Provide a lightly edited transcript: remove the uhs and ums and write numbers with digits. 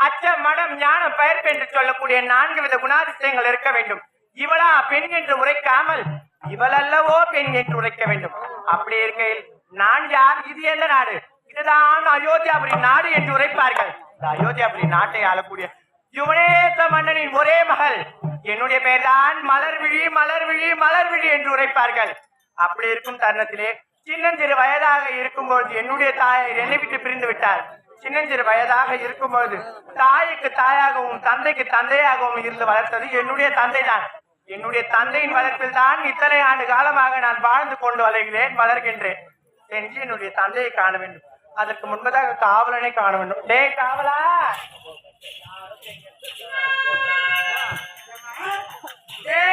அச்சம், மடம், ஞானம், பயிர்ப்பு என்று சொல்லக்கூடிய 4 வித குணாதிசயங்கள் இருக்க வேண்டும். இவளா பெண் என்று உரைக்காமல் இவளல்லவோ பெண் என்று உரைக்க வேண்டும். அப்படி இருக்கையில் நான் யார், இது எந்த நாடு, இதுதான் அயோத்தியாபுரி நாடு என்று உரைப்பார்கள். இந்த அயோத்தியாபுரி நாட்டை ஆளக்கூடிய யுவனேச மன்னனின் ஒரே மகள், என்னுடைய பெயர் தான் மலர்விழி மலர்விழி மலர்விழி என்று உரைப்பார்கள். அப்படி இருக்கும் தருணத்திலே சின்னஞ்சிறு வயதாக இருக்கும்போது என்னுடைய தாயார் என்னை விட்டு பிரிந்து விட்டார். சின்னஞ்சிறு வயதாக இருக்கும்போது தாய்க்கு தாயாகவும் தந்தைக்கு தந்தையாகவும் இருந்து வளர்த்தது என்னுடைய தந்தை தான். என்னுடைய தந்தையின் வளர்ப்பில் தான் இத்தனை ஆண்டு காலமாக நான் வாழ்ந்து கொண்டு வளர்கின்றேன் என்று என்னுடைய தந்தையை காண வேண்டும். அதற்கு முன்பதாக காவலனை காண வேண்டும். டே காவலா, டே